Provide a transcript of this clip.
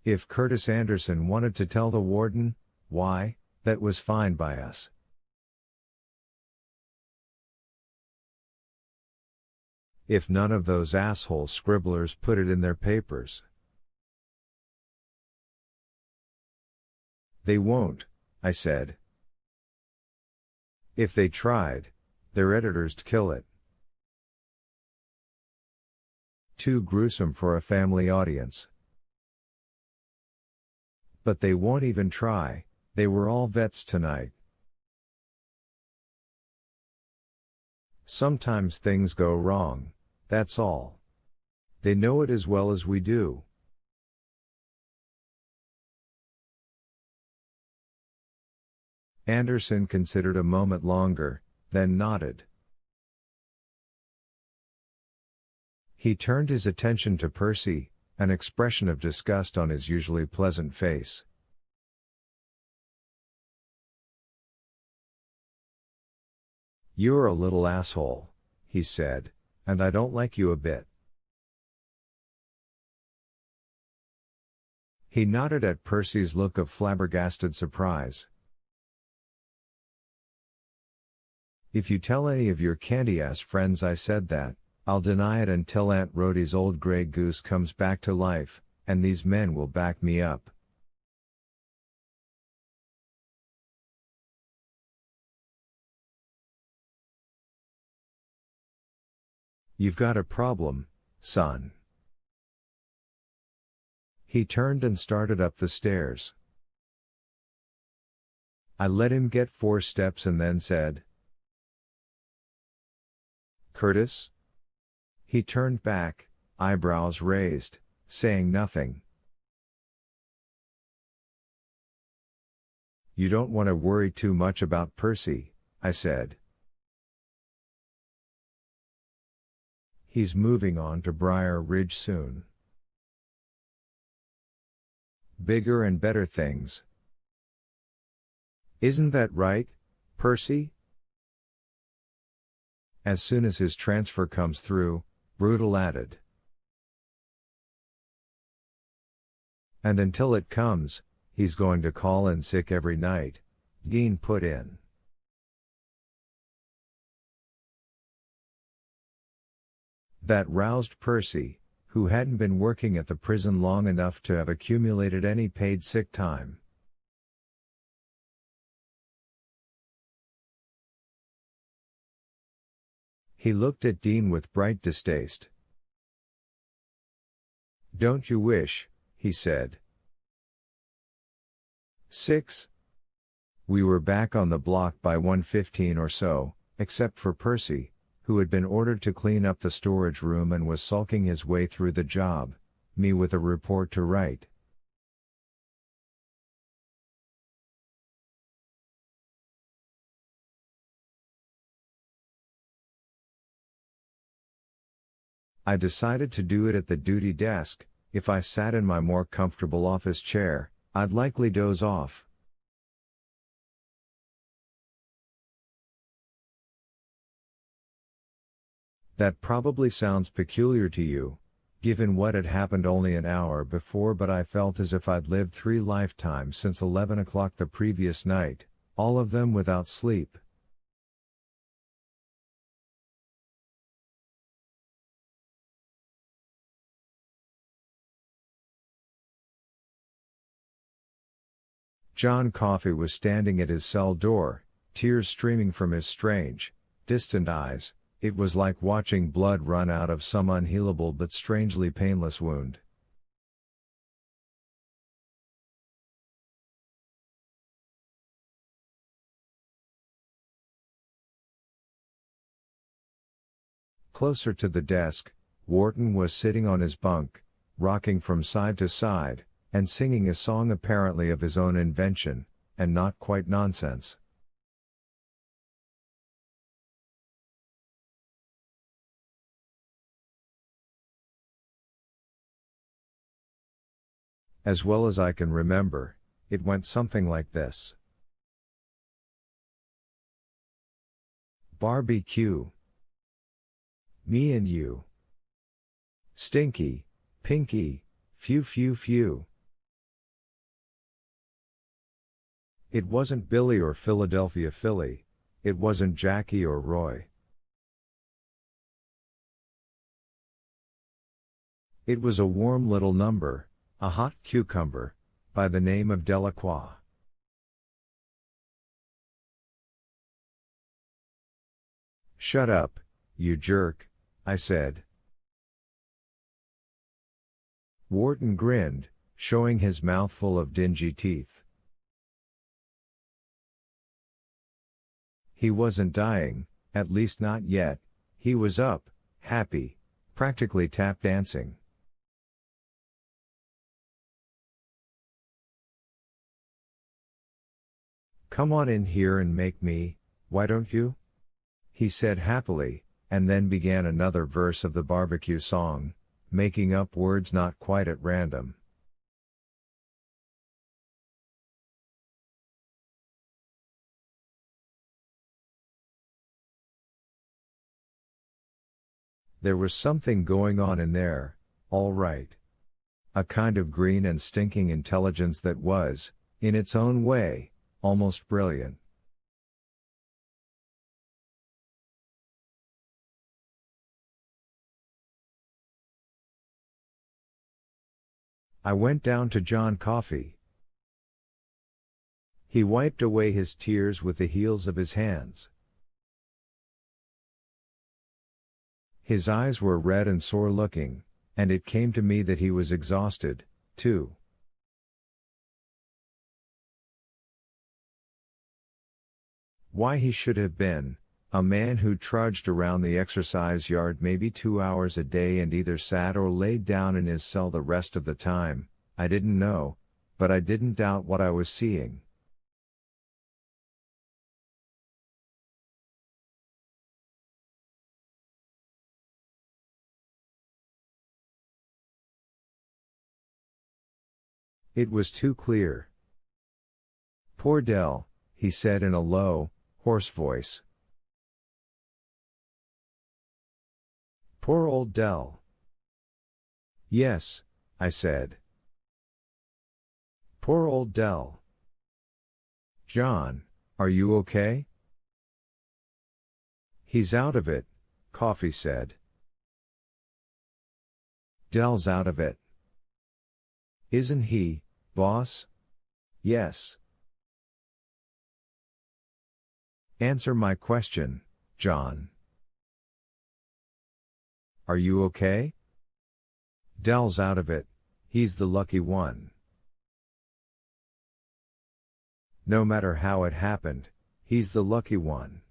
If Curtis Anderson wanted to tell the warden, why, that was fine by us. If none of those asshole scribblers put it in their papers. They won't, I said. If they tried, their editor'd kill it. Too gruesome for a family audience. But they won't even try, they were all vets tonight. Sometimes things go wrong, that's all. They know it as well as we do. Anderson considered a moment longer, then nodded. He turned his attention to Percy, an expression of disgust on his usually pleasant face. "You're a little asshole," he said, "and I don't like you a bit." He nodded at Percy's look of flabbergasted surprise. "If you tell any of your candy-ass friends I said that, I'll deny it until Aunt Rhodey's old gray goose comes back to life, and these men will back me up." "You've got a problem, son." He turned and started up the stairs. I let him get 4 steps and then said, "Curtis?" He turned back, eyebrows raised, saying nothing. "You don't want to worry too much about Percy," I said. "He's moving on to Briar Ridge soon. Bigger and better things. Isn't that right, Percy?" "As soon as his transfer comes through," Brutal added. "And until it comes, he's going to call in sick every night," Dean put in. That roused Percy, who hadn't been working at the prison long enough to have accumulated any paid sick time. He looked at Dean with bright distaste. "Don't you wish," he said. 6. We were back on the block by 1:15 or so, except for Percy, who had been ordered to clean up the storage room and was sulking his way through the job, me with a report to write. I decided to do it at the duty desk. If I sat in my more comfortable office chair, I'd likely doze off. That probably sounds peculiar to you, given what had happened only an hour before, but I felt as if I'd lived 3 lifetimes since 11 o'clock the previous night, all of them without sleep. John Coffey was standing at his cell door, tears streaming from his strange, distant eyes. It was like watching blood run out of some unhealable but strangely painless wound. Closer to the desk, Wharton was sitting on his bunk, rocking from side to side, and singing a song apparently of his own invention, and not quite nonsense. As well as I can remember, it went something like this. Barbecue. Me and you. Stinky, Pinky, phew phew phew. It wasn't Billy or Philadelphia Philly. It wasn't Jackie or Roy. It was a warm little number, a hot cucumber, by the name of Delacroix. Shut up, you jerk, I said. Wharton grinned, showing his mouth full of dingy teeth. He wasn't dying, at least not yet. He was up, happy, practically tap dancing. Come on in here and make me, why don't you? He said happily, and then began another verse of the barbecue song, making up words not quite at random. There was something going on in there, all right. A kind of green and stinking intelligence that was, in its own way, almost brilliant. I went down to John Coffey. He wiped away his tears with the heels of his hands. His eyes were red and sore looking, and it came to me that he was exhausted, too. Why he should have been, a man who trudged around the exercise yard maybe 2 hours a day and either sat or laid down in his cell the rest of the time, I didn't know, but I didn't doubt what I was seeing. It was too clear. Poor Dell, he said in a low, hoarse voice. Poor old Dell. Yes, I said. Poor old Dell. John, are you okay? He's out of it, Coffey said. Dell's out of it. Isn't he, boss? Yes. Answer my question, John. Are you okay? Dell's out of it, he's the lucky one. No matter how it happened, he's the lucky one.